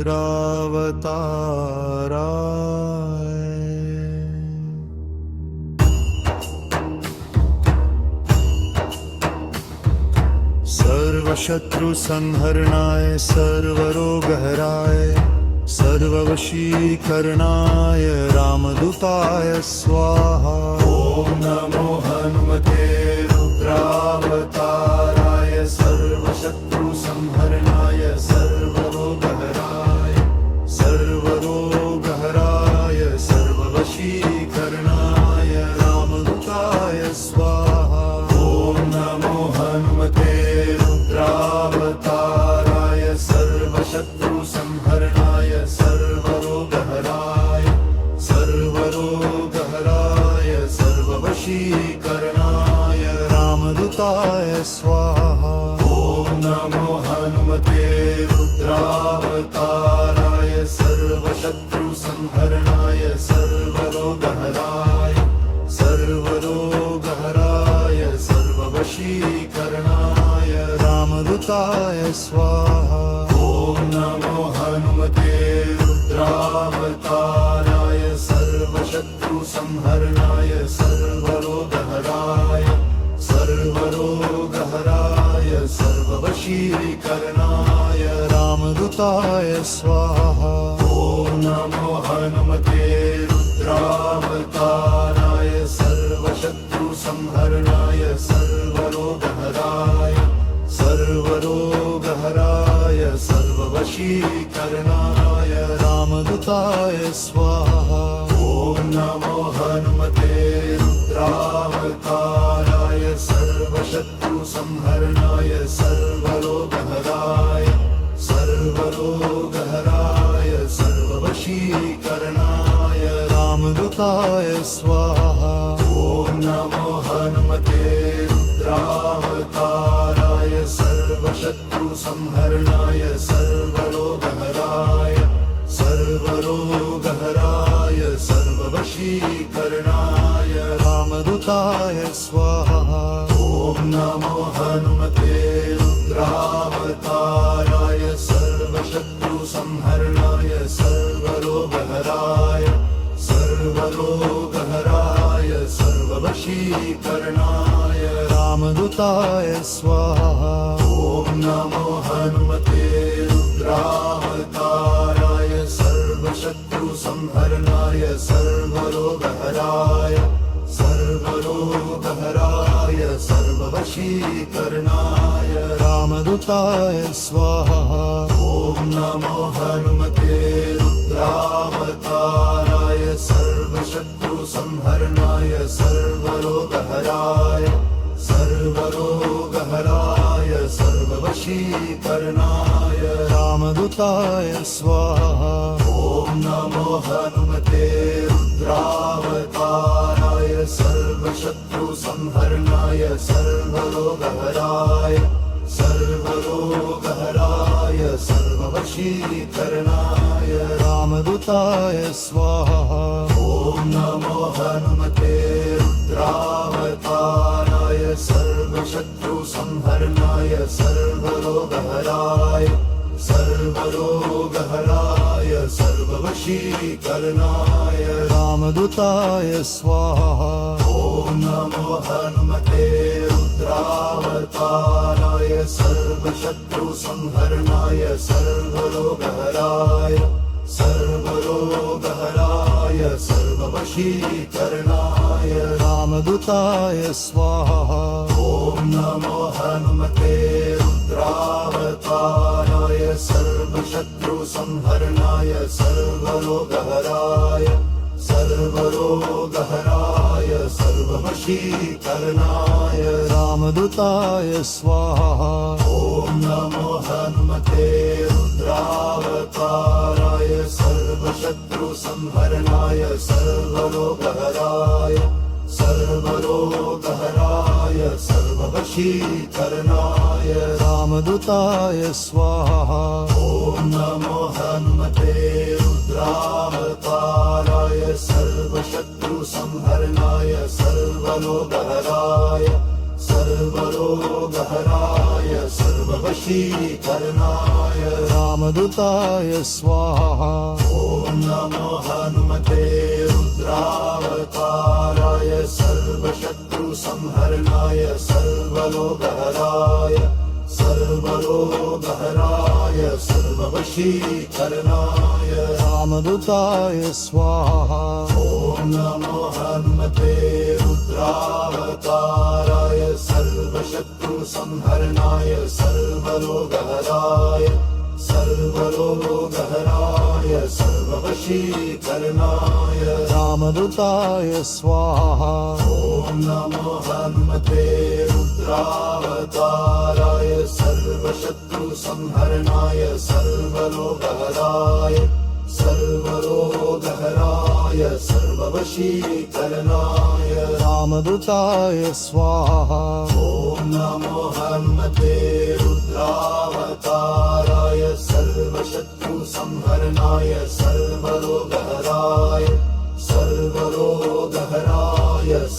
रुद्रावताराय। सर्वशत्रुसंहरणाय सर्वरोगहराय सर्ववशीकरणाय रामदूताय स्वाहा। ॐ नमो हनुमते रुद्रावताराय सर्वशत्रुसंहरणाय सर्वरोगहराय सर्ववशीकरणाय रामदूताय स्वाहा। ॐ नमो हनुमते रुद्रावताराय सर्वशत्रुसंहरणाय सर्वरोगहराय सर्ववशीकरणाय रामदूताय स्वाहा। ॐ नमो हनुमते रुद्रावताराय सर्वशत्रुसंहरणाय सर्वरोगहराय सर्ववशीकरणाय रामदूताय स्वाहा। ॐ नमो हनुमते रुद्रावताराय सर्वशत्रुसंहरणाय सर्वरोगहराय सर्ववशीकरणाय रामदूताय स्वाहा। ॐ नमो हनुमते रुद्रावताराय सर्वशत्रुसंहरणाय सर्वरोगहराय सर्ववशीकरणाय रामदूताय स्वाहा। ॐ नमो हनुमते रुद्रावताराय सर्वशत्रुसंहरणाय सर्वरोगहराय सर्ववशीकरणाय रामदूताय स्वाहा। ॐ नमो हनुमते रुद्रावताराय सर्वशत्रुसंहरणाय सर्वरोगहराय सर्ववशीकरणाय रामदूताय स्वाहा। ॐ नमो हनुमते रुद्रावताराय सर्वशत्रुसंहरणाय सर्वरोगहराय सर्ववशीकरणाय रामदूताय स्वाहा। ॐ नमो हनुमते रुद्रावताराय सर्वशत्रुसंहरणाय सर्वरोगहराय सर्ववशीकरणाय रामदूताय स्वाहा। ॐ नमो हनुमते रुद्रावताराय सर्वशत्रुसंहरणाय सर्वरोगहराय सर्ववशीकरणाय रामदूताय स्वाहा। ॐ नमो हनुमते रुद्रावताराय सर्वशत्रुसंहरणाय सर्वरोगहराय सर्ववशीकरणाय रामदूताय स्वाहा। ॐ नमो हनुमते रुद्रावताराय सर्वशत्रुसंहरणाय सर्वरोगहराय सर्ववशीकरणाय रामदूताय स्वाहा। ॐ नमो हनुमते रुद्रावताराय सर्वशत्रुसंहरणाय सर्वरोगहराय सर्ववशीकरणाय रामदूताय स्वाहा। ॐ नमो हनुमते रुद्रावताराय सर्वशत्रुसंहरणाय सर्वरोगहराय सर्ववशीकरणाय रामदूताय स्वाहा। ॐ नमो हनुमते रुद्रावताराय सर्वशत्रुसंहरणाय सर्वरोगहराय सर्ववशीकरणाय रामदूताय स्वाहा। ॐ नमो हनुमते रुद्रावताराय सर्वशत्रुसंहरणाय सर्वरोगहराय सर्वरोगहराय सर्ववशीकरणाय रामदूताय स्वाहा। ॐ नमो हनुमते रुद्रावताराय सर्वशत्रुसंहरणाय सर्वरोगहराय सर्वरोगहराय सर्ववशीकरणाय रामदूताय स्वाहा। ॐ नमो हनुमते रुद्रावताराय सर्वशत्रुसंहरणाय सर्वरोगहराय सर्वरोगहराय सर्ववशीकरणाय रामदूताय स्वाहा। ॐ नमो हनुमते रुद्रावताराय सर्वशत्रुसंहरणाय सर्वरोगहराय सर्वरोगहराय सर्ववशीकरणाय रामदूताय स्वाहा। ॐ नमो हनुमते रुद्रावताराय सर्वशत्रुसंहरणाय सर्वरोगहराय सर्वरोगहराय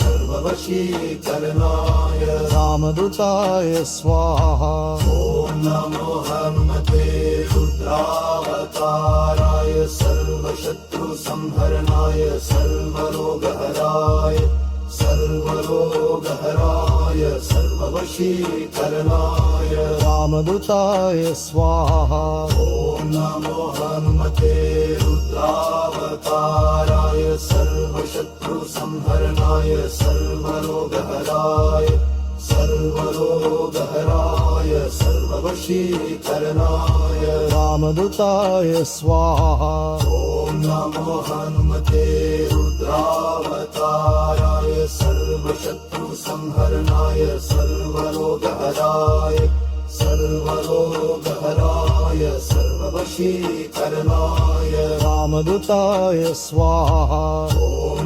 सर्ववशीकरणाय रामदूताय स्वाहा। ॐ नमो हनुमते रुद्रावताराय सर्वशत्रुसंहरणाय सर्वरोगहराय सर्वरोगहराय सर्ववशीकरणाय रामदूताय स्वाहा। ॐ नमो हनुमते रुद्रावताराय सर्वशत्रुसंहरणाय सर्वरोगहराय सर्वरोगहराय सर्ववशीकरणाय रामदूताय स्वाहा। ॐ नमो हनुमते रुद्रावताराय सर्वशत्रुसंहरणाय सर्वरोगहराय सर्वरोगहराय सर्ववशीकरणाय रामदूताय स्वाहा। ॐ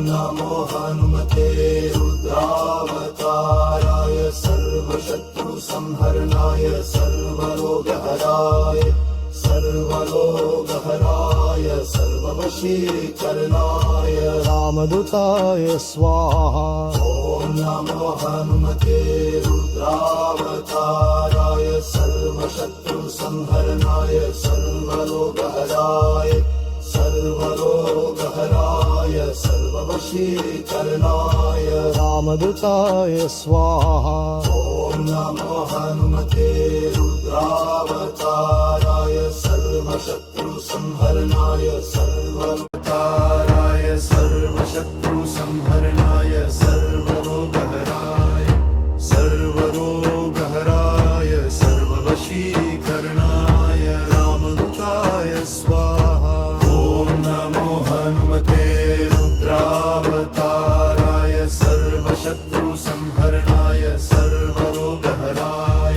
नमो हनुमते रुद्रावताराय सर्वशत्रुसंहरणाय सर्वरोगहराय सर्वरोगहराय सर्ववशीकरणाय रामदूताय स्वाहा। ॐ नमो हनुमते रुद्रावताराय सर्वशत्रुसंहरणाय सर्वरोगहराय सर्वरोगहराय सर्ववशीकरणाय रामदूताय स्वाहा। ॐ नमो हनुमते रुद्रावताराय सर्वशत्रुसंहरणाय सर्वरोगहराय सर्वशत्रुसंहरणाय सर्वरोगहराय सर्वरोगहराय सर्ववशीकरणाय रामदूताय स्वाहा। ॐ नमो हनुमते रुद्रावताराय सर्वशत्रुसंहरणाय सर्वरोगहराय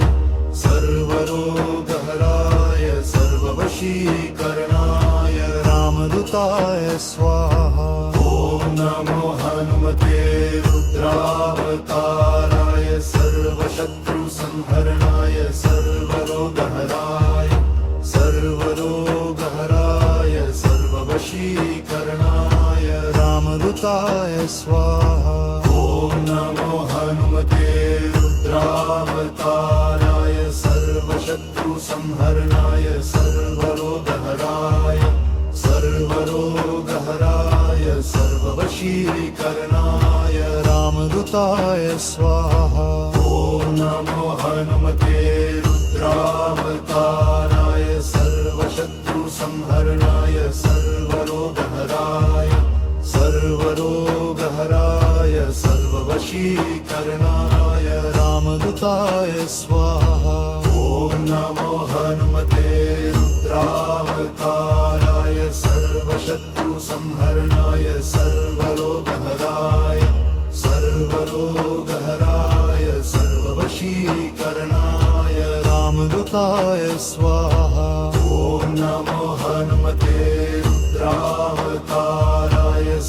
सर्वरोगहराय सर्ववशीकरणाय रामदूताय स्वाहा। ॐ नमो हनुमते रुद्रावताराय सर्वशत्रुसंहरणाय सर्वरोगहराय सर्वरोगहराय सर्ववशीकरणाय रामदूताय स्वाहा। ॐ नमो हनुमते रुद्रावताराय सर्वशत्रुसंहरणाय सर्वरोगहराय सर्वरोगहराय सर्ववशीकरणाय रामदूताय स्वाहा। ॐ नमो हनुमते रुद्रावताराय सर्वशत्रुसंहरणाय सर्वरोगहराय सर्वरोगहराय सर्ववशीकरणाय रामदूताय स्वाहा। ॐ नमो हनुमते रुद्रावताराय सर्वशत्रुसंहरणाय सर्वरोगहराय सर्वरोगहराय सर्ववशीकरणाय रामदूताय स्वाहा। ॐ नमो हनुमते रुद्रावताराय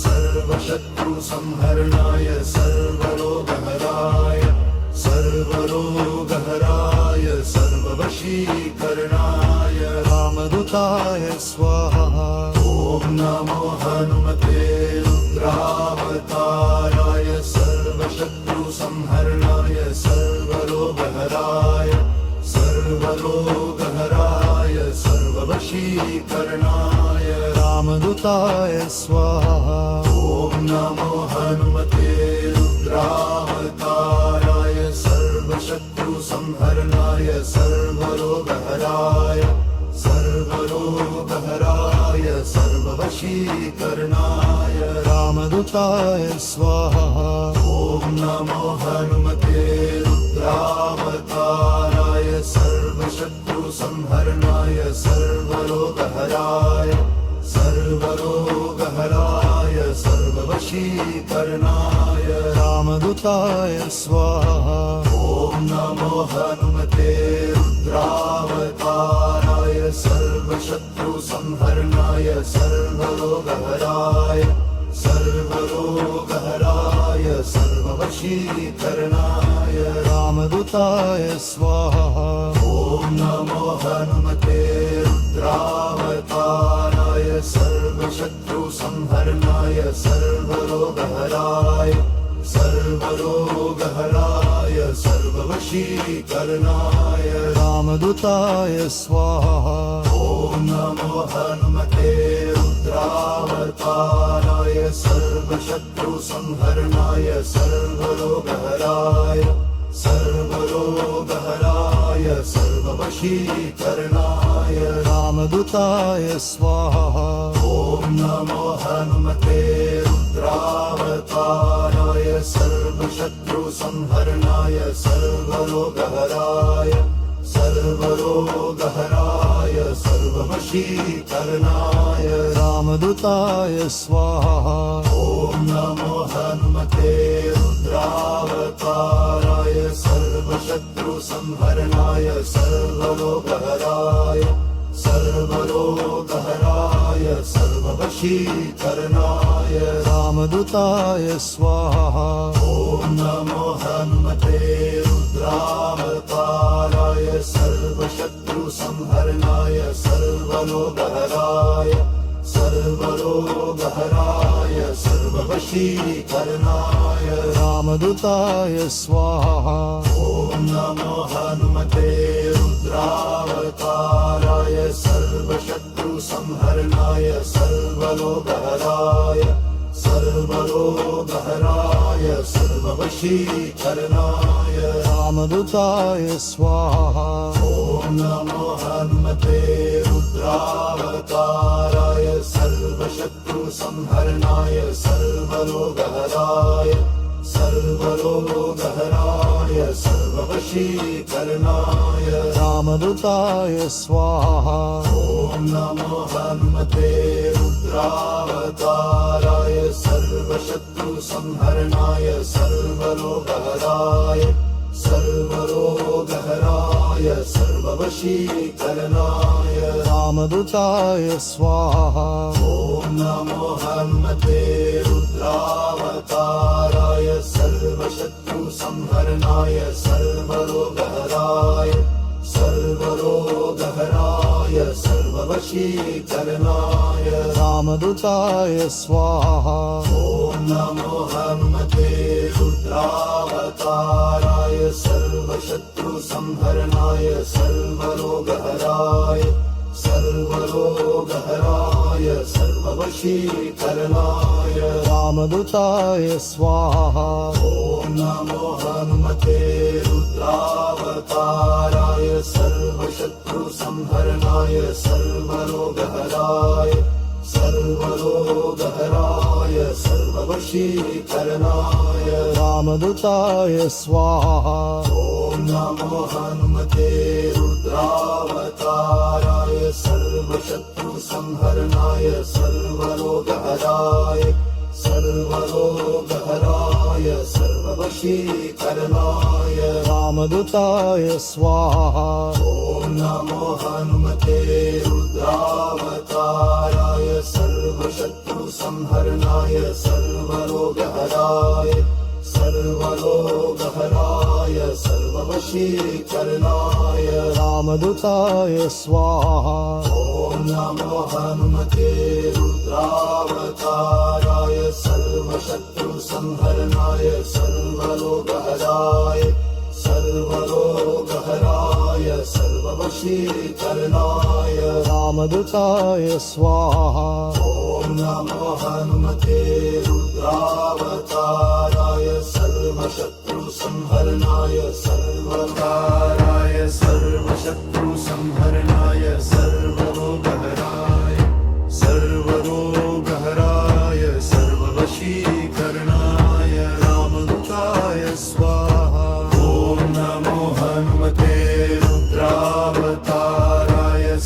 सर्वशत्रुसंहरणाय सर्वरोगहराय सर्वरोगहराय सर्ववशीकरणाय रामदूताय स्वाहा। ॐ नमो हनुमते रुद्रावताराय सर्वशत्रुसंहरणाय वशीकरणाय रामदूताय स्वाहा ॐ नमो हनुमते रुद्रावताराय सर्वशत्रुसंहरणाय सर्वरोगहराय सर्ववशीकरणाय रामदूताय स्वाहा ॐ नमो हनुमते रुद्रावताराय सर्वशत्रुसंहरणाय सर्वरोगहराय सर्ववशीकरणाय रामदूताय स्वाहा ॐ नमो हनुमते रुद्रावताराय सर्वशत्रुसंहरणाय सर्वरोगहराय सर्ववशीकरणाय रामदूताय स्वाहा ॐ नमो हनुमते रुद्रावताराय सर्वशत्रुसंहरणाय सर्वरोगहराय सर्ववशीकरणाय रामदूताय स्वाहा ॐ नमो हनुमते रुद्रावताराय सर्वशत्रुसंहरणाय सर्वरोगहराय सर्ववशीकरणाय रामदूताय स्वाहा ॐ नमो हनुमते रुद्रावताराय सर्वशत्रुसंहरणाय सर्वरोगहराय सर्ववशीकरणाय रामदूताय स्वाहा ॐ नमो हनुमते रुद्रावताराय सर्वशत्रुसंहरणाय सर्वरोगहराय सर्ववशीकरणाय रामदूताय स्वाहा ॐ नमो हनुमते रुद्रावताराय सर्वशत्रुसंहरणाय सर्वरोगहराय सर्ववशीकरणाय रामदूताय स्वाहा ॐ नमो हनुमते रुद्रावताराय सर्वशत्रुसंहरणाय सर्वरोगहराय सर्ववशीकरणाय रामदूताय स्वाहा ॐ नमो हनुमते रुद्रावताराय सर्वशत्रुसंहरणाय सर्वरोगहराय सर्ववशीकरणाय रामदूताय स्वाहा ॐ नमो हनुमते रुद्रावताराय सर्वशत्रुसंहरणाय सर्वरोगहराय सर्ववशीकरणाय रामदूताय स्वाहा ॐ नमो हनुमते रुद्रावताराय सर्वशत्रुसंहरणाय सर्वरोगहराय सर्ववशीकरणाय रामदूताय स्वाहा ॐ नमो हनुमते रुद्रावताराय सर्वशत्रुसंहरणाय सर्वरोगहराय सर्ववशीकरणाय रामदूताय स्वाहा ॐ नमो हनुमते रुद्रावताराय सर्वशत्रुसंहरणाय सर्वरोगहराय सर्ववशीकरणाय रामदूताय स्वाहा ॐ नमो हनुमते रुद्रावताराय सर्वशत्रुसंहरणाय सर्वरोगहराय सर्ववशीकरणाय रामदूताय स्वाहा ॐ नमो हनुमते रुद्रावताराय सर्वशत्रुसंहरणाय सर्वरोगहराय सर्ववशीकरणाय रामदूताय स्वाहा ॐ नमो हनुमते रुद्रावताराय सर्वशत्रुसंहरणाय सर्वरोगहराय सर्वरोगहराय सर्ववशीकरणाय रामदूताय स्वाहा ॐ नमो हनुमते रुद्रावताराय सर्वशत्रुसंहरणाय सर्वकाराय सर्वशत्रुसंहरणाय सर्वरोगहराय सर्वरोगहराय सर्ववशीकरणाय रामदूताय स्वाहा ॐ नमो हनुमते रुद्रावताराय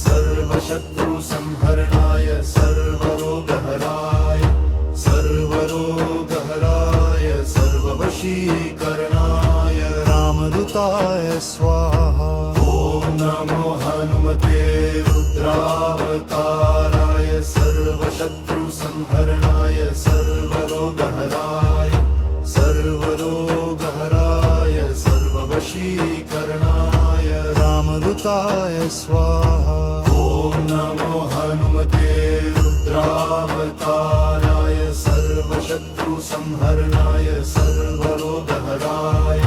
सर्वशत्रुसंहरणाय सर्वरोगहराय सर्वरोगहराय सर्ववशीकरणाय रामदूताय स्वाहा ॐ नमो हनुमते रुद्रावताराय सर्वशत्रुसंहरणाय सर्वरोगहराय सर्वरोगहराय सर्ववशीकरणाय रामदूताय स्वाहा ॐ नमो हनुमते रुद्रावताराय सर्वशत्रुसंहरणाय सर्वरोगहराय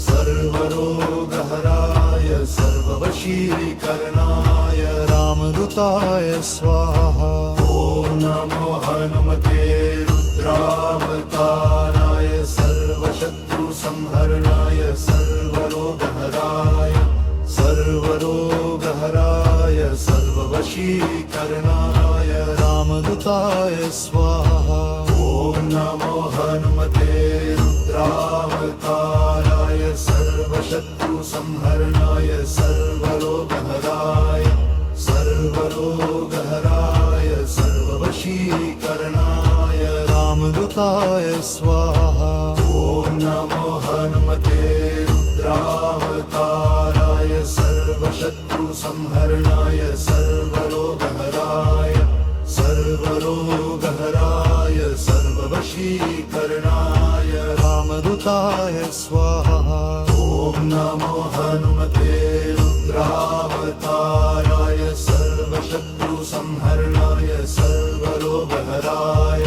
सर्वरोगहराय सर्ववशीकरणाय रामदूताय स्वाहा ॐ नमो हनुमते रुद्रावताराय सर्वशत्रुसंहरणाय सर्वरोगहराय सर्वरोगहराय सर्ववशीकरणाय रामदूताय स्वाहा ॐ नमो हनुमते रुद्रावताराय सर्वशत्रुसंहरणाय सर्वरोगहराय सर्वरोगहराय सर्ववशीकरणाय रामदूताय स्वाहा ॐ नमो हनुमते रुद्रावताराय सर्वशत्रुसंहरणाय सर्वरोगहराय सर्वरोगहराय सर्ववशीकरणाय रामदूताय स्वाहा ॐ नमो हनुमते रुद्रावताराय सर्वशत्रुसंहरणाय सर्वरोगहराय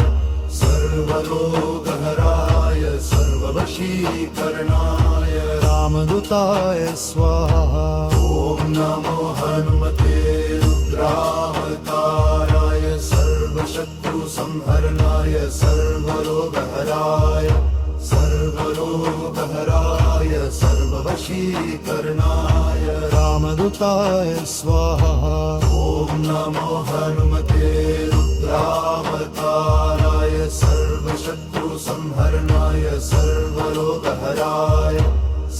सर्वरोगहराय सर्ववशीकरणाय रामदूताय स्वाहा ॐ नमो हनुमते रुद्रावताराय सर्वशत्रुसंहरणाय सर्वरोगहराय सर्वरोगहराय सर्ववशीकरणाय रामदूताय स्वाहा ॐ नमो हनुमते रुद्रावताराय सर्वशत्रुसंहरणाय सर्वरोगहराय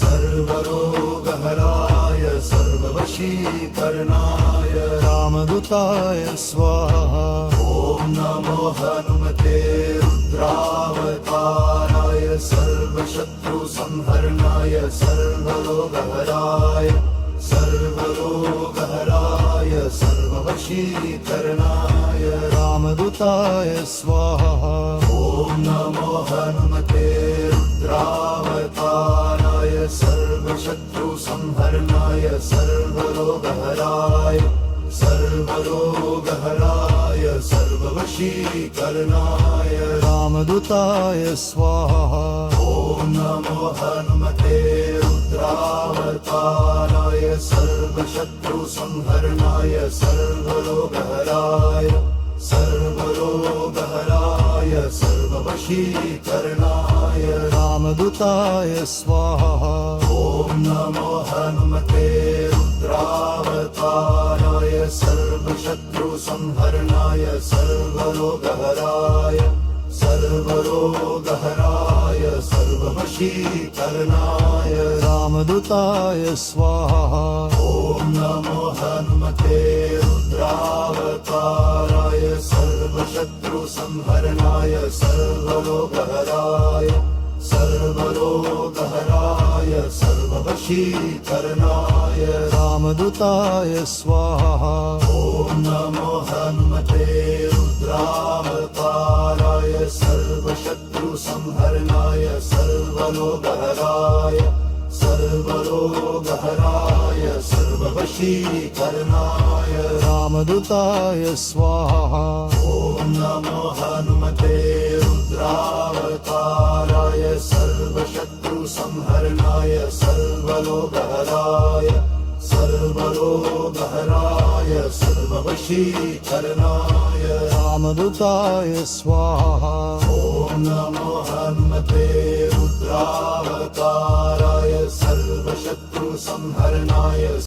सर्वरोगहराय सर्ववशीकरणाय रामदूताय स्वाहा ॐ नमो हनुमते रुद्रावताराय सर्वशत्रुसंहरणाय सर्वरोगहराय सर्वरोगहराय सर्ववशीकरणाय रामदूताय स्वाहा ॐ नमो हनुमते रुद्रावताराय सर्वशत्रुसंहरणाय सर्वरोगहराय सर्वरोगहराय सर्ववशीकरणाय रामदूताय स्वाहा ॐ नमो हनुमते रुद्रावताराय सर्वशत्रुसंहरणाय सर्वरोगहराय सर्वरोगहराय सर्ववशीकरणाय रामदूताय स्वाहा ॐ नमो हनुमते रुद्रावताराय सर्वशत्रुसंहरणाय सर्वरोगहराय सर्वरोगहराय सर्ववशीकरणाय रामदूताय स्वाहा ॐ नमो हनुमते रुद्रावताराय सर्वशत्रुसंहरणाय सर्वरोगहराय सर्वरोगहराय सर्ववशीकरणाय रामदूताय स्वाहा ॐ नमो हनुमते रुद्रावताराय सर्वशत्रुसंहरणाय सर्वरोगहराय सर्वरोगहराय सर्ववशीकरणाय रामदूताय स्वाहा ॐ नमो हनुमते रुद्रावताराय सर्वशत्रु सर्वशत्रुसंहरणाय सर्वलोकहराय सर्वरोगहराय सर्ववशीकरणाय रामदूताय स्वाहा ॐ नमो हनुमते रुद्रावताराय सर्वशत्रुसंहरणाय